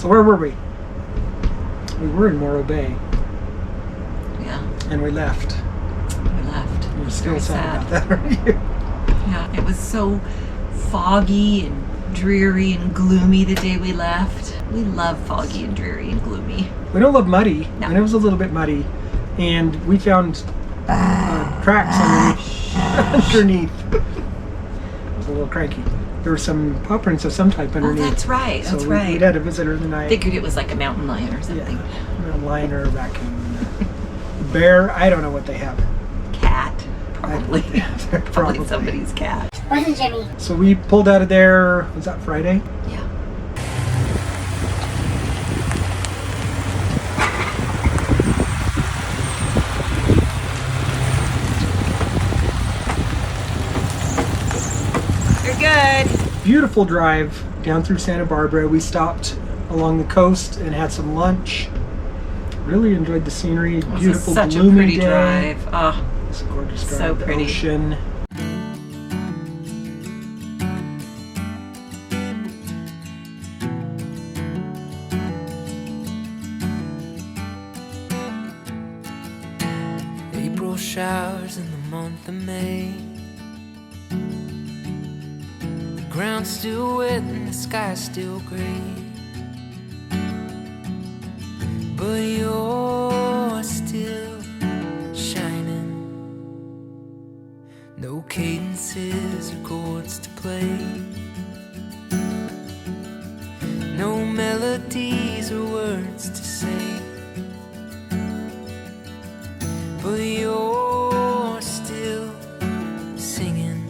So where were we? We were in Morro Bay. Yeah. And we left. You're still sad about that, aren't you? Yeah, it was so foggy and dreary and gloomy the day we left. We love foggy and dreary and gloomy. We don't love muddy, No. and it was a little bit muddy. And we found cracks underneath. It was a little cranky. There were some paw prints of some type underneath. Oh, that's right. So That's we right. had a visitor the night. Figured it was like a mountain lion or something. Yeah, a lion or a raccoon. Bear, I don't know what they have. Cat, probably. Probably. Probably somebody's cat. Wasn't Jimmy? So we pulled out of there, was that Friday? Yeah. You're good. Beautiful drive down through Santa Barbara. We stopped along the coast and had some lunch. Really enjoyed the scenery. It was Beautiful, such a gloomy pretty day. drive. Oh, It's a gorgeous drive. So The pretty. ocean. April showers in the month of May. The ground's still wet and the sky's still gray. But you're still shining. No cadences or chords to play. No melodies or words to say. But you're still singing,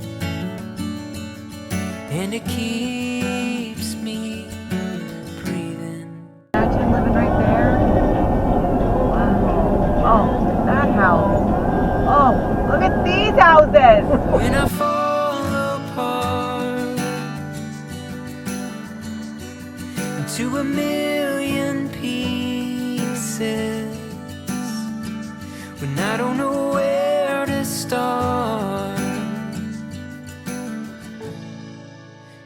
and it keeps me breathing. imagine living right there. Wow. Oh, that house. Oh, look at these houses. When I fall apart into a million pieces, when I don't know where to start,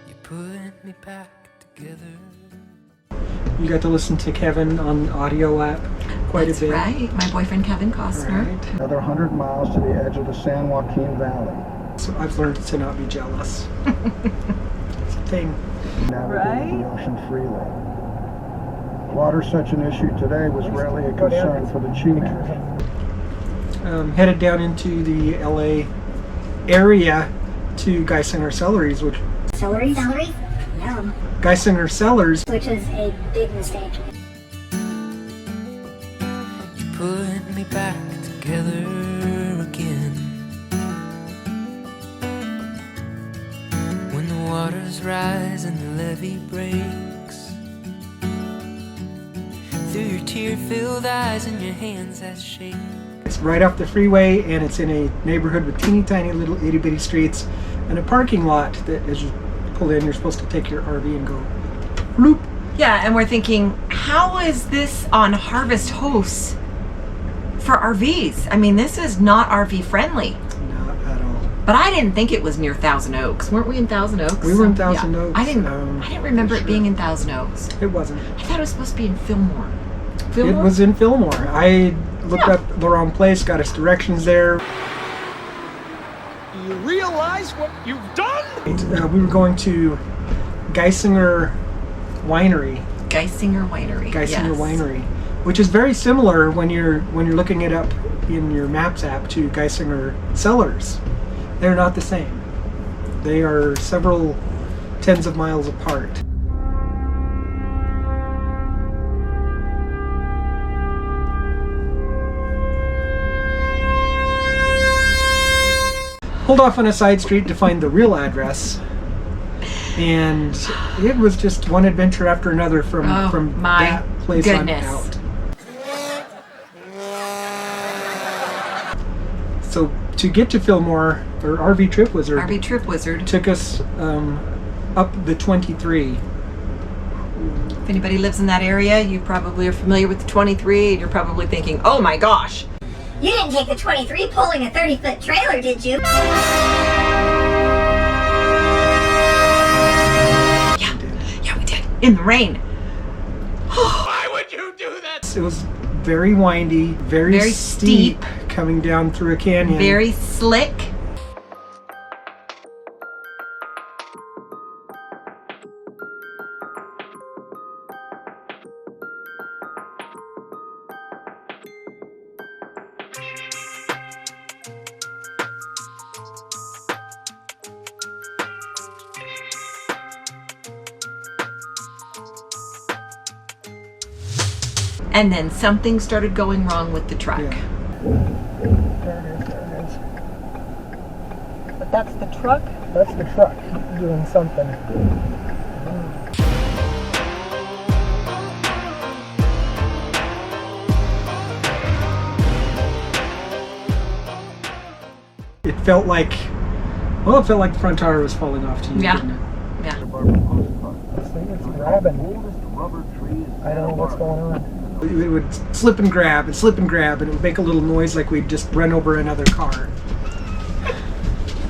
you put me back together. You got to listen to Kevin on audio app quite That's a bit. right. My boyfriend Kevin Costner. Right. Another 100 miles to the edge of the San Joaquin Valley. So I've learned to not be jealous. It's a thing. Navigating the ocean freely. Water such an issue today was rarely a concern for the chief. Headed down into the LA area to Geissinger Cellars, which Celery? Celery? No. Geissinger Cellars. Which was a big mistake. You put me back together again. When the waters rise and the levee breaks, through your tear-filled eyes and your hands that shake. It's right off the freeway, and it's in a neighborhood with teeny tiny little itty bitty streets and a parking lot that as you pull in, you're supposed to take your RV and go bloop. Yeah, and we're thinking, how is this on Harvest Hosts for RVs? I mean, this is not RV friendly. Not at all. But I didn't think it was near Thousand Oaks. Weren't we in Thousand Oaks? We were in Thousand Oaks. I didn't remember it sure. being in Thousand Oaks. It wasn't. I thought it was supposed to be in Fillmore. It was in Fillmore. I looked Yeah. up the wrong place, got us directions there. Do you realize what you've done? We were going to Geissinger Winery. Geissinger Winery. Geissinger yes. Winery, which is very similar when you're looking it up in your Maps app to Geissinger Cellars. They're not the same. They are several tens of miles apart. Pulled off on a side street to find the real address, and it was just one adventure after another from my that place goodness. on out. So to get to Fillmore, or RV Trip Wizard, RV Trip Wizard. took us up the 23. If anybody lives in that area, you probably are familiar with the 23, and you're probably thinking, oh my gosh. You didn't take the 23 pulling a 30-foot trailer, did you? Yeah, we did. In the rain. Why would you do that? It was very windy, very steep, coming down through a canyon. Very slick. And then something started going wrong with the truck. Yeah. There it is. But that's the truck? That's the truck doing something. It felt like the front tire was falling off to you, Yeah. didn't it? Yeah. See, it's grabbing. I don't know what's going on. It would slip and grab, and it would make a little noise like we'd just run over another car.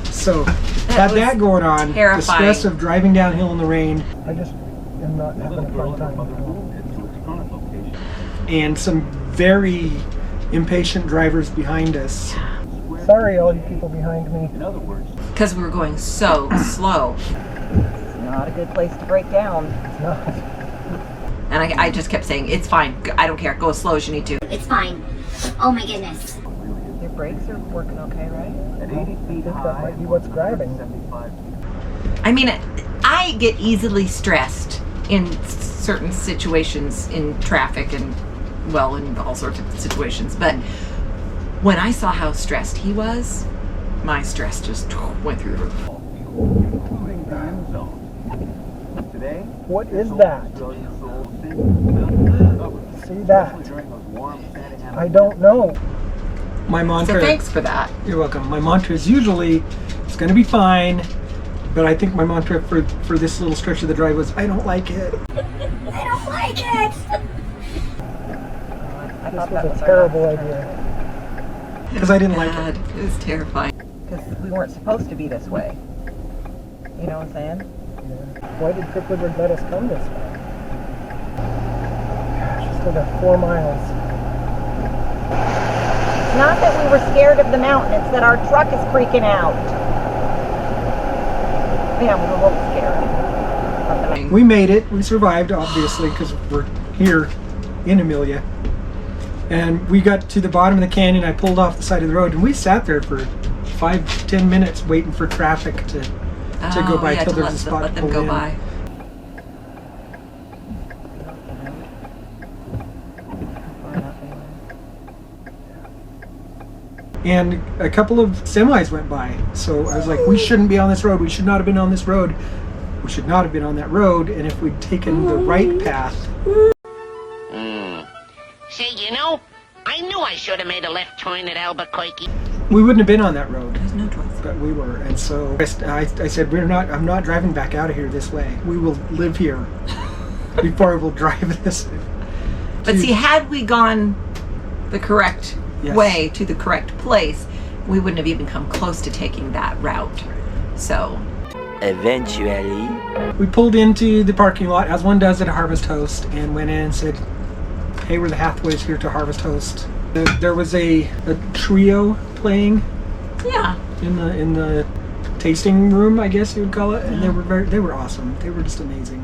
So, had was that going on, terrifying. the stress of driving downhill in the rain, I just am not having a fun time. and some very impatient drivers behind us. Sorry, all you people behind me. Because we were going so slow. Not a good place to break down. It's not. And I just kept saying, it's fine. I don't care. Go as slow as you need to. It's fine. Oh my goodness. Your brakes are working okay, right? I think that might be what's grabbing. I mean, I get easily stressed in certain situations in traffic and, well, in all sorts of situations. But when I saw how stressed he was, my stress just went through the roof. What is that? See that? I don't know. My mantra. So thanks for that. You're welcome. My mantra is usually, it's going to be fine, but I think my mantra for this little stretch of the drive was, I don't like it. I don't like it. I This thought was that a was terrible our idea. Because I didn't like Bad. it. It was terrifying. Because we weren't supposed to be this way. You know what I'm saying? Why did Cripplebird let us come this way? Gosh, still got 4 miles. It's not that we were scared of the mountain, it's that our truck is freaking out. Yeah, we were a little scared of the mountain. We made it. We survived, obviously, because we're here in Amelia. And we got to the bottom of the canyon. I pulled off the side of the road, and we sat there for 5-10 minutes waiting for traffic to go by till there's a spot let to them pull go in. by. And a couple of semis went by. So I was like, we shouldn't be on this road. We should not have been on this road. We should not have been on that road. And if we'd taken the right path, Say, you know, I knew I should have made a left turn at Albuquerque. we wouldn't have been on that road. There's no choice. But we were. And so I said, I'm not driving back out of here this way. We will live here before I will drive this. But see, had we gone the correct Yes. way to the correct place, we wouldn't have even come close to taking that route. So, Eventually, We pulled into the parking lot, as one does at Harvest Host, and went in and said, hey, we're the Hathways here to Harvest Host. There was a trio playing yeah. in the tasting room, I guess you would call it, and they were awesome. They were just amazing.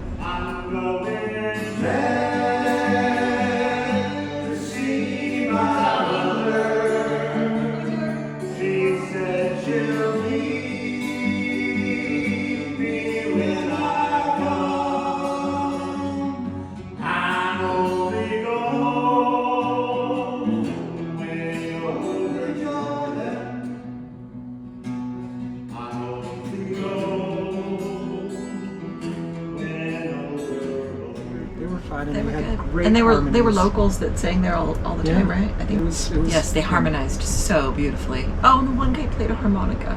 They were fun, and They they were had good. great And they were harmonies. locals that sang there all the Yeah. time, right? I think It was yes, they harmonized so beautifully. Oh, and the one guy played a harmonica.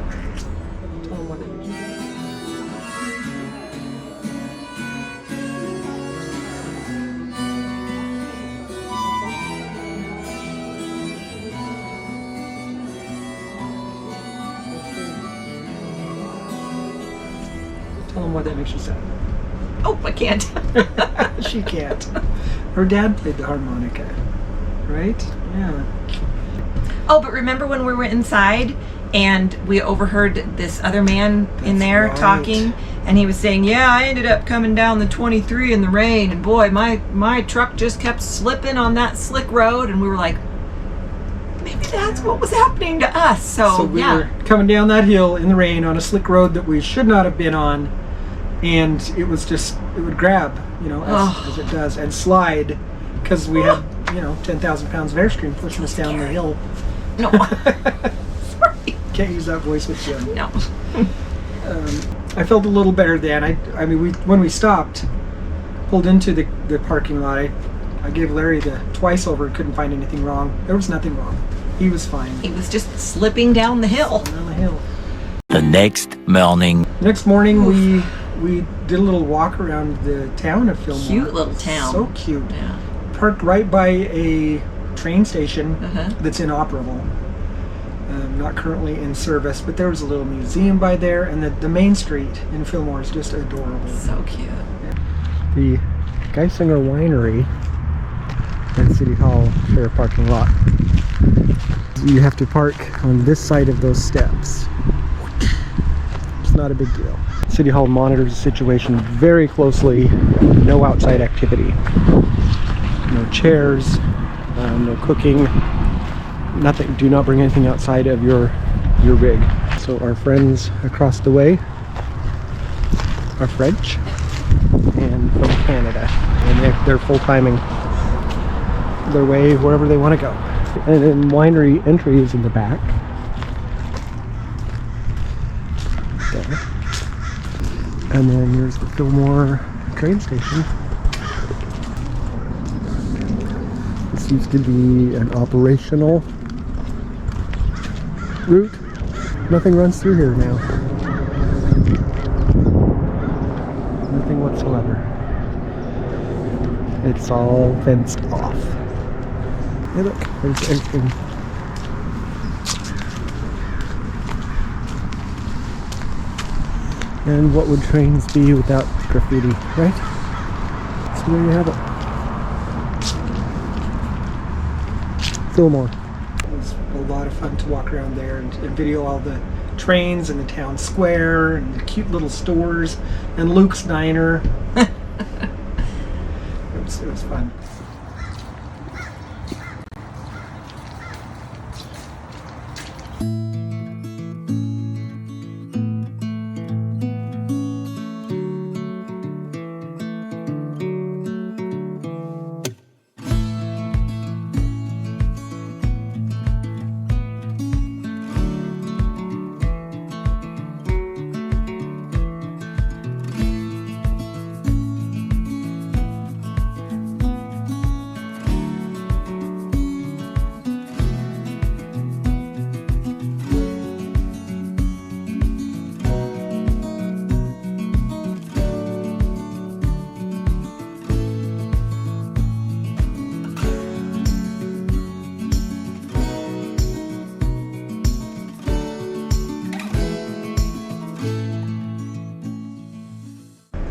Tell them why that makes you sad. Nope, I can't. She can't. Her dad played the harmonica, right? Yeah. Oh, but remember when we were inside and we overheard this other man in That's there right. talking, and he was saying, yeah, I ended up coming down the 23 in the rain, and boy, my truck just kept slipping on that slick road, and we were like, maybe that's what was happening to us. So we yeah. were coming down that hill in the rain on a slick road that we should not have been on, and it would grab, as it does, and slide, because we had, 10,000 pounds of Airstream pushing us down the hill. No. Sorry. Can't use that voice with Jim. No. I felt a little better then. I mean, when we stopped, pulled into the parking lot, I gave Larry the twice over, couldn't find anything wrong. There was nothing wrong. He was fine. He was just slipping down the hill. Down the hill. The next morning. Next morning, we did a little walk around the town of Fillmore. Cute little town. So cute. Yeah. Parked right by a train station that's inoperable. Not currently in service, but there was a little museum by there, and the main street in Fillmore is just adorable. So cute. The Geissinger Winery and City Hall share a parking lot. You have to park on this side of those steps. It's not a big deal. City Hall monitors the situation very closely. No outside activity. No chairs, no cooking, nothing. Do not bring anything outside of your rig. So our friends across the way are French and from Canada, and they're full-timing their way wherever they want to go. And then winery entry is in the back. There. And then here's the Fillmore train station. This used to be an operational route. Nothing runs through here now. Nothing whatsoever. It's all fenced off. Hey look, there's Airstream. And what would trains be without graffiti, right? So there you have it. Fillmore. It was a lot of fun to walk around there and video all the trains and the town square and the cute little stores and Luke's diner. It was fun.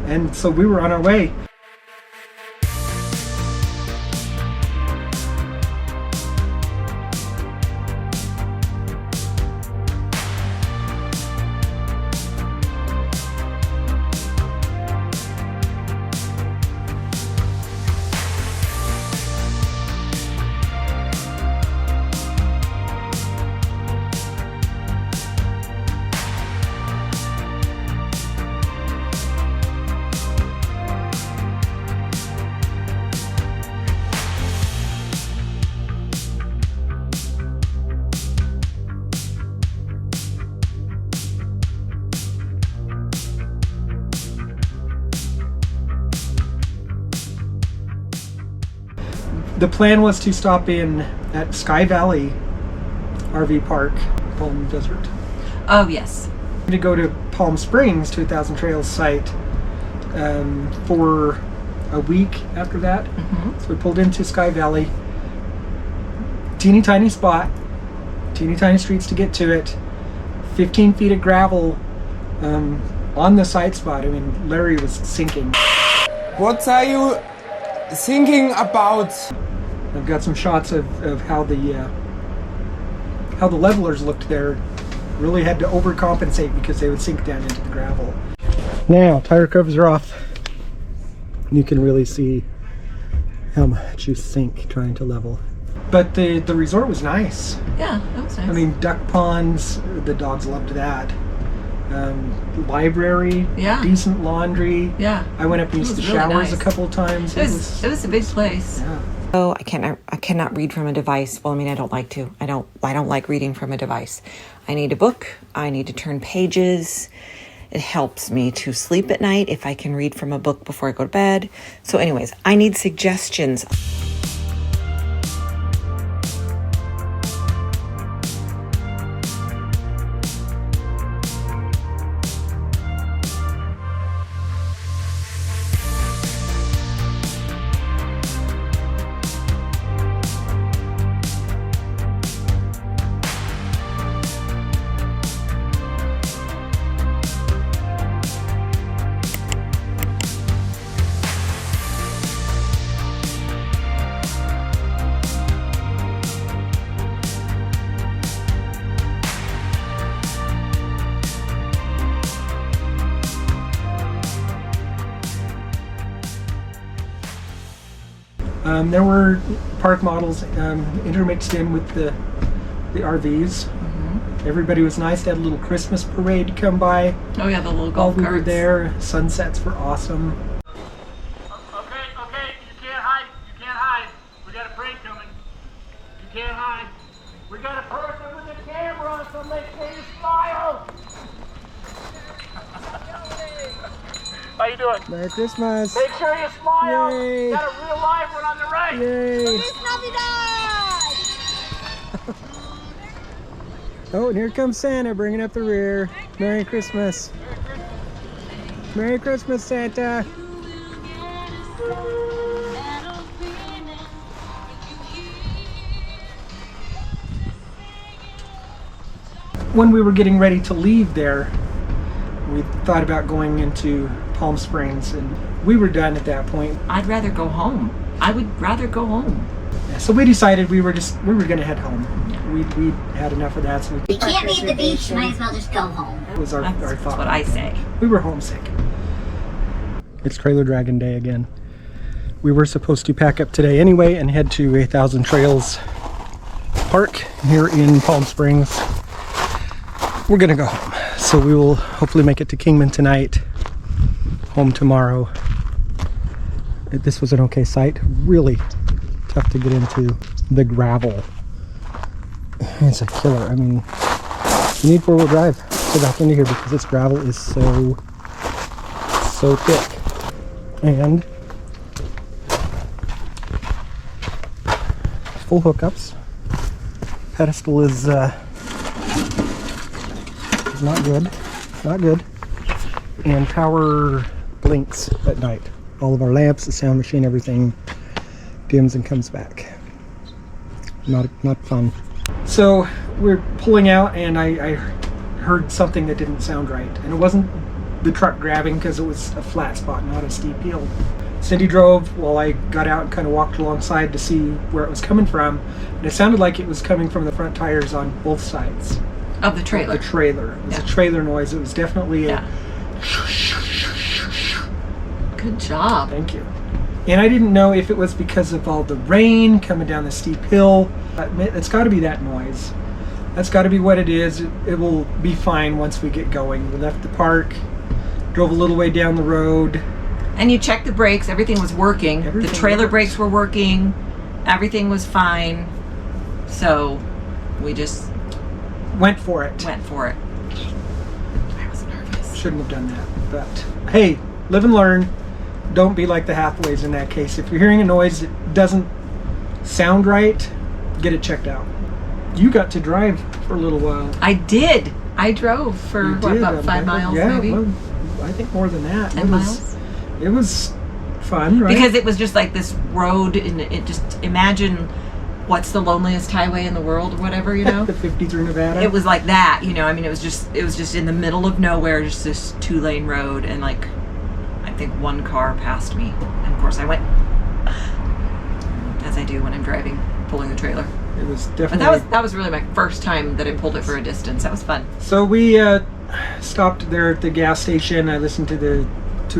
And so we were on our way. The plan was to stop in at Sky Valley RV Park, Palm Desert. Oh, yes. To go to Palm Springs 2000 Trails site for a week after that. So we pulled into Sky Valley. Teeny tiny spot, teeny tiny streets to get to it. 15 feet of gravel on the site spot. I mean, Larry was sinking. What are you thinking about? I've got some shots of how the levelers looked there. Really had to overcompensate because they would sink down into the gravel. Now tire covers are off. You can really see how much you sink trying to level. But the resort was nice. Yeah, that was nice. I mean, duck ponds, the dogs loved that. Library, yeah. Decent laundry. Yeah. I went up and used the really showers nice. a couple of times. It was a big place. Yeah. Oh, I cannot read from a device. Well, I mean, I don't like to. I don't like reading from a device. I need a book. I need to turn pages. It helps me to sleep at night if I can read from a book before I go to bed. So anyways, I need suggestions. There were park models intermixed in with the RVs. Mm-hmm. Everybody was nice. They had a little Christmas parade come by. Oh yeah, the little golf carts. We were there. Sunsets were awesome. Okay, you can't hide. You can't hide. We got a parade coming. You can't hide. We got a person with a camera, so make sure you smile. How you doing? Merry Christmas. Make sure you smile. Yay. Got a real live one on the right. Yay. Oh, and here comes Santa bringing up the rear. Merry Christmas. Merry Christmas, Santa. When we were getting ready to leave there, we thought about going into Palm Springs, and we were done at that point. I'd rather go home. I would rather go home. Yeah, so we decided we were going to head home. We had enough of that. So You can't leave the beach, might as well just go home. It was our thought. That's what I say. We were homesick. It's Trailer Dragon Day again. We were supposed to pack up today anyway and head to 1,000 Trails Park here in Palm Springs. We're gonna go home. So we will hopefully make it to Kingman tonight, home tomorrow. This was an okay site. Really tough to get into. The gravel. It's a killer. I mean, you need four-wheel drive to back into here because this gravel is so thick. And full hookups. Pedestal is not good. Not good. And power blinks at night. All of our lamps, the sound machine, everything dims and comes back. Not fun. So we're pulling out, and I heard something that didn't sound right, and it wasn't the truck grabbing because it was a flat spot, not a steep hill. Cindy drove while I got out and kind of walked alongside to see where it was coming from, and it sounded like it was coming from the front tires on both sides Of the trailer. It was a trailer noise. It was definitely a Good job. Thank you. And I didn't know if it was because of all the rain coming down the steep hill. It's got to be that noise. That's got to be what it is. It will be fine once we get going. We left the park, drove a little way down the road. And you checked the brakes. Everything was working. Everything the trailer works. brakes were working. Everything was fine. So we just went for it. I was nervous. Shouldn't have done that. But hey, live and learn. Don't be like the Hathaways in that case. If you're hearing a noise that doesn't sound right, get it checked out. You got to drive for a little while. I did. I drove for about 5 miles, yeah, maybe. Well, I think more than that. 10 miles. It was fun, right? Because it was just like this road, and it just imagine what's the loneliest highway in the world or whatever, you know? The 50 through Nevada. It was like that, you know. I mean, it was just in the middle of nowhere, just this 2-lane road, and like, I think one car passed me. And of course I went, as I do when I'm driving, pulling the trailer. It was definitely... But that was really my first time that I pulled it for a distance. That was fun. So we stopped there at the gas station. I listened to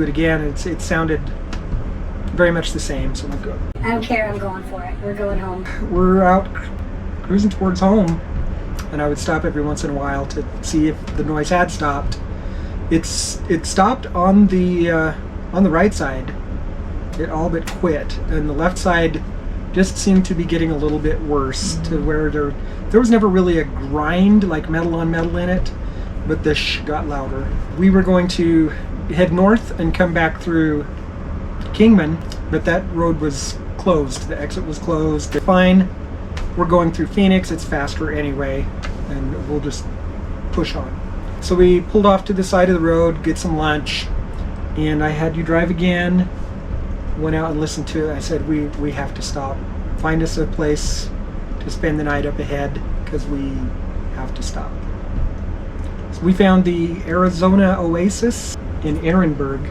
it again. It sounded very much the same. So we go. I don't care, I'm going for it. We're going home. We're out cruising towards home, and I would stop every once in a while to see if the noise had stopped. It stopped on the right side. It all but quit, and the left side just seemed to be getting a little bit worse, to where there was never really a grind like metal on metal in it, but the shh got louder. We were going to head north and come back through Kingman, but that road was closed. The exit was closed. Fine, we're going through Phoenix, it's faster anyway, and we'll just push on. So we pulled off to the side of the road, get some lunch, and I had you drive again. Went out and listened to it. I said, we have to stop. Find us a place to spend the night up ahead, because we have to stop. So we found the Arizona Oasis in Ehrenberg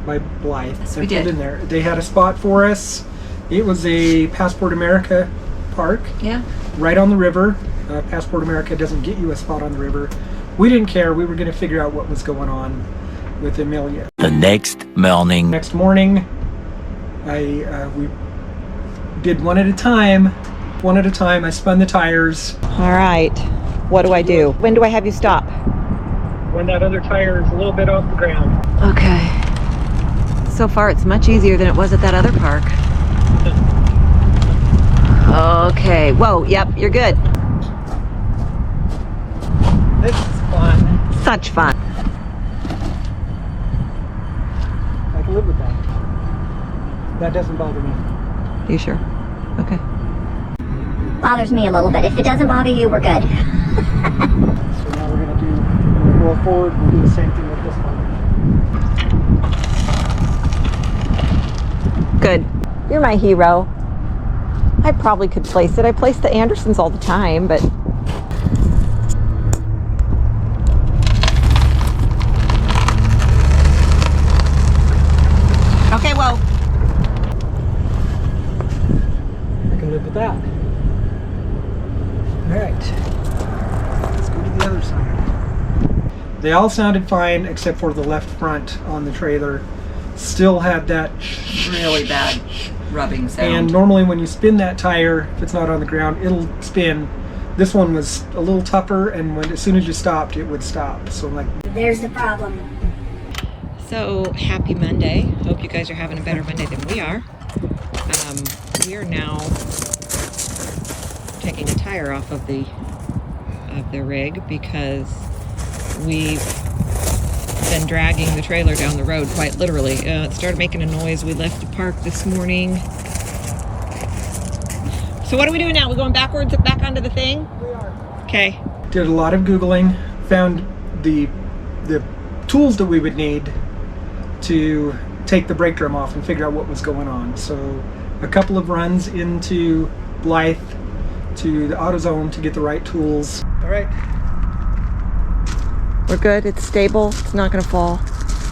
by Blythe. Yes, I we pulled did. in there. They had a spot for us. It was a Passport America park. Yeah. Right on the river. Passport America doesn't get you a spot on the river. We didn't care. We were going to figure out what was going on with Amelia. The next morning. Next morning, we did one at a time. One at a time. I spun the tires. All right. What do I do? When do I have you stop? When that other tire is a little bit off the ground. Okay. So far, it's much easier than it was at that other park. Okay. Whoa. Yep. You're good. This is fun. Such fun. I can live with that. That doesn't bother me. You sure? Okay. Bothers me a little bit. If it doesn't bother you, we're good. So now we're going to roll forward. We'll do the same thing with this one. Good. You're my hero. I probably could place it. I place the Andersons all the time, but... Okay, whoa. I can live with that. All right. Let's go to the other side. They all sounded fine except for the left front on the trailer. Still had that Really bad rubbing sound. And normally when you spin that tire, if it's not on the ground, it'll spin. This one was a little tougher, and as soon as you stopped, it would stop. So I'm like, There's the problem. So, happy Monday. Hope you guys are having a better Monday than we are. We are now taking a tire off of the rig because we've been dragging the trailer down the road, quite literally. It started making a noise. We left the park this morning. So what are we doing now? We're going backwards, back onto the thing? we are. Okay. Did a lot of Googling, found the tools that we would need to take the brake drum off and figure out what was going on. So a couple of runs into Blythe to the AutoZone to get the right tools. All right. We're good. It's stable. It's not going to fall,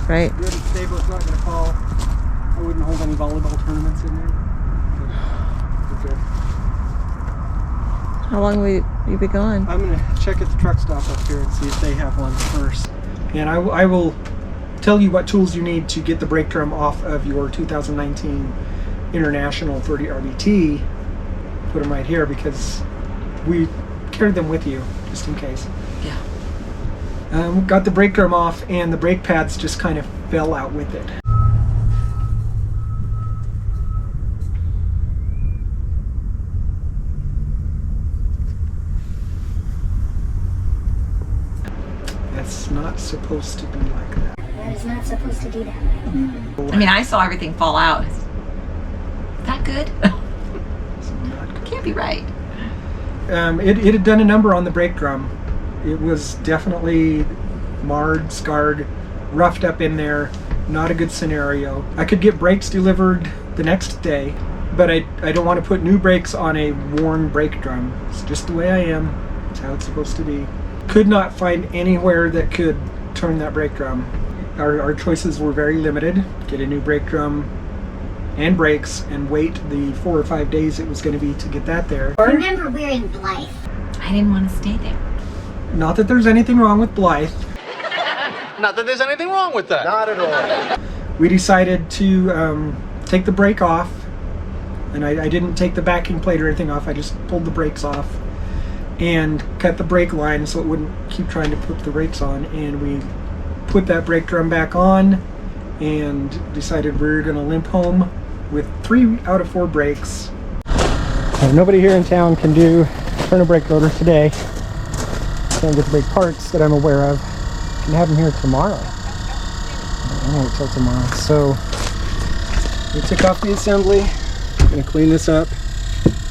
right? Good, it's stable, it's not going to fall. I wouldn't hold any volleyball tournaments in there. We're good. How long will you be gone? I'm going to check at the truck stop up here and see if they have one first. And I will tell you what tools you need to get the brake drum off of your 2019 International 30 RBT. Put them right here because we carried them with you just in case. Yeah. Got the brake drum off, and the brake pads just kind of fell out with it. That's not supposed to be like that. That is not supposed to do that. I mean, I saw everything fall out. Is that good? It's not good. Can't be right. It had done a number on the brake drum. It was definitely marred, scarred, roughed up in there. Not a good scenario. I could get brakes delivered the next day, but I don't want to put new brakes on a worn brake drum. It's just the way I am. It's how it's supposed to be. Could not find anywhere that could turn that brake drum. our choices were very limited. Get a new brake drum and brakes and wait the 4 or 5 days it was going to be to get that there. Remember, we're in Blythe. I didn't want to stay there. Not that there's anything wrong with Blythe. Not that there's anything wrong with that. Not at all. We decided to take the brake off, and I didn't take the backing plate or anything off. I just pulled the brakes off and cut the brake line so it wouldn't keep trying to put the brakes on. And we put that brake drum back on and decided we were going to limp home with 3 out of 4 brakes. Nobody here in town can turn a brake rotor today. Can't get the brake parts that I'm aware of. Can have them here tomorrow. I won't wait till tomorrow. So we took off the assembly. I'm going to clean this up.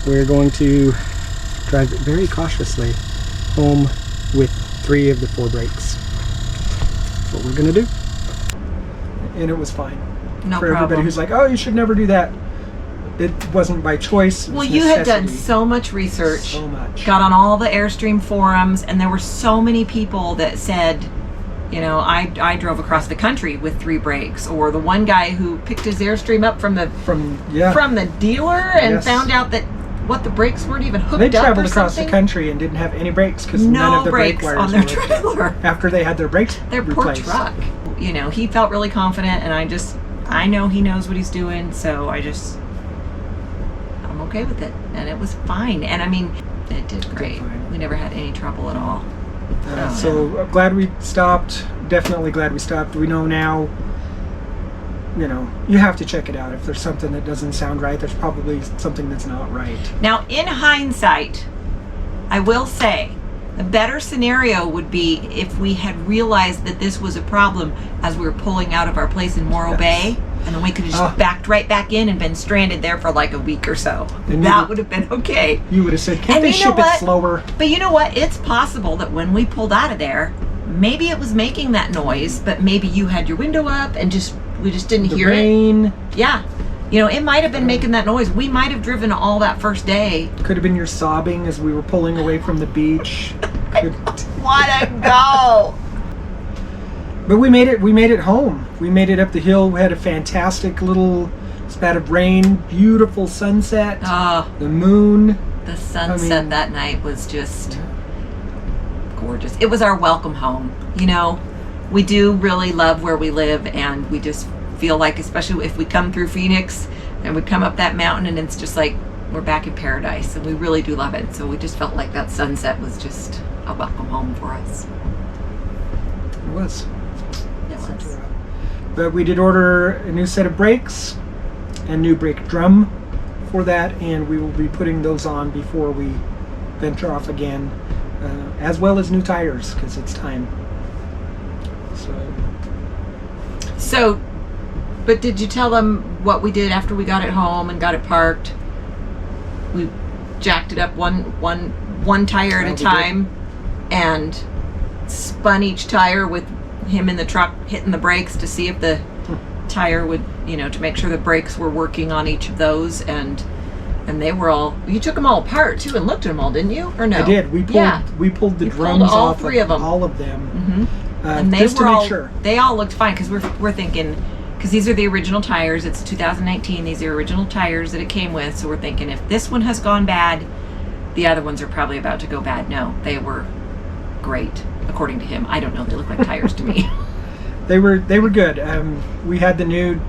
We're going to drive it very cautiously home with 3 of the 4 brakes. That's what we're going to do. And it was fine. No For problem. everybody who's like, oh, you should never do that. It wasn't by choice. It was Well, you had done necessity. so much research. So much. Got on all the Airstream forums, and there were so many people that said, you know, I drove across the country with 3 brakes, or the one guy who picked his Airstream up from the dealer and Yes. found out that the brakes weren't even hooked They up or traveled across the something. country and didn't have any brakes because No none of the brake brakes wires on their were trailer. after they had their brakes Their replaced. poor truck. You know, he felt really confident, and I know he knows what he's doing, so I'm okay with it, and it was fine. And I mean, it did great. We never had any trouble at all. So glad we stopped. Definitely glad we stopped. We know now, you know, you have to check it out. If there's something that doesn't sound right, there's probably something that's not right. Now, in hindsight, I will say the better scenario would be if we had realized that this was a problem as we were pulling out of our place in Morro Bay, and then we could have just backed right back in and been stranded there for like a week or so. And That would have been okay. You would have said, can't And they you know ship what? it slower? But you know what? It's possible that when we pulled out of there, maybe it was making that noise, but maybe you had your window up and we just didn't The hear rain. it. Yeah. You know, it might have been making that noise. We might have driven all that first day. Could have been your sobbing as we were pulling away from the beach. Wanna go. But we made it home. We made it up the hill. We had a fantastic little spat of rain, beautiful sunset, the moon. The sunset that night was just gorgeous. It was our welcome home. You know, we do really love where we live, and we just feel like, especially if we come through Phoenix and we come up that mountain, and it's just like we're back in paradise, and we really do love it. So we just felt like that sunset was just a welcome home for us. It was. It was. But we did order a new set of brakes and new brake drum for that, and we will be putting those on before we venture off again, as well as new tires, because it's time. So, but did you tell them what we did after we got it home and got it parked? We jacked it up one tire at a time and spun each tire with him in the truck hitting the brakes to see if the tire would, you know, to make sure the brakes were working on each of those, and they were all, you took them all apart too and looked at them all, didn't you? Or no? I did. We pulled the drums all off 3 of them. all of them. Mm-hmm. And they just were to make all, sure. They all looked fine, because we're thinking, because these are the original tires. It's 2019. These are original tires that it came with. So we're thinking, if this one has gone bad, the other ones are probably about to go bad. No, they were great, according to him. I don't know. They look like tires to me. They were good. We had the new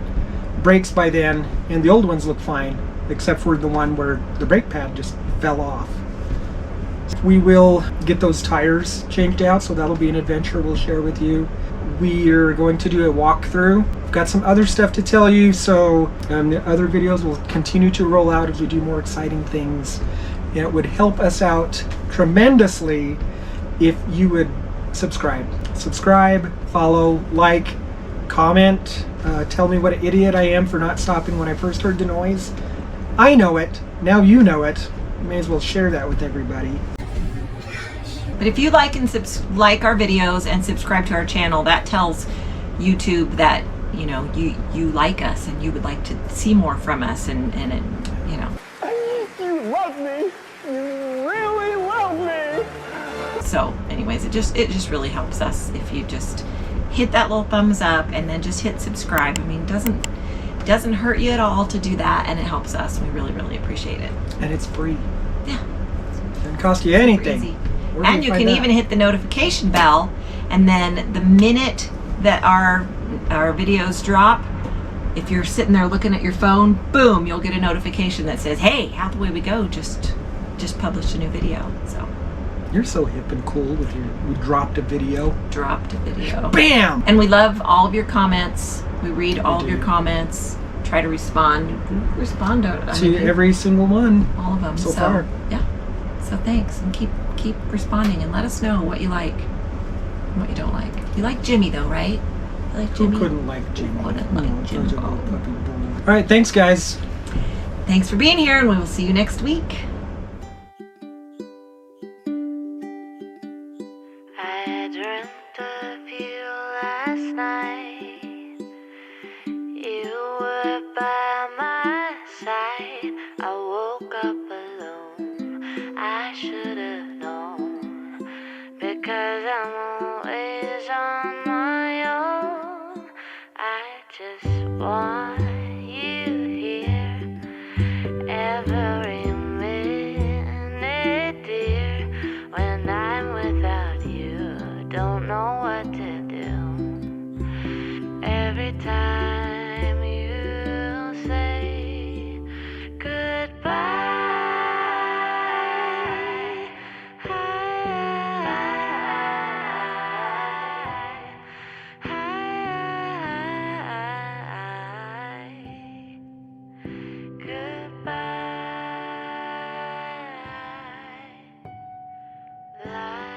brakes by then, and the old ones look fine, except for the one where the brake pad just fell off. We will get those tires changed out, so that'll be an adventure we'll share with you. We are going to do a walkthrough. We've got some other stuff to tell you, so the other videos will continue to roll out as we do more exciting things. And it would help us out tremendously if you would subscribe. Subscribe, follow, like, comment, tell me what an idiot I am for not stopping when I first heard the noise. I know it. Now you know it. You may as well share that with everybody. But if you like and like our videos and subscribe to our channel, that tells YouTube that, you know, you like us and you would like to see more from us, and it, you know. You love me. You really love me. So anyways, it just really helps us if you just hit that little thumbs up and then just hit subscribe. I mean, it doesn't hurt you at all to do that, and it helps us. We really, really appreciate it. And it's free. Yeah. It doesn't cost you anything. Easy. Where do And you find can that? even hit the notification bell, and then the minute that our videos drop, if you're sitting there looking at your phone, boom, you'll get a notification that says, hey, Hathaway We Go just published a new video. So You're so hip and cool with your, we dropped a video. Dropped a video. Bam! And we love all of your comments. We read all of your comments, try to respond To every single one. all of them. so far. Yeah. So thanks, and keep responding, and let us know what you like and what you don't like. You like Jimmy though, right? You like Jimmy? Who couldn't like Jimmy? Wouldn't like Jimmy. Such a little puppy boy. All right, thanks guys. Thanks for being here, and we will see you next week. I dreamt of you last night. You were by my side. I woke up alone. I should have known, because I'm always on my own. I just want you here every minute, dear. When I'm without you, don't know what to do. Every time you say goodbye, goodbye.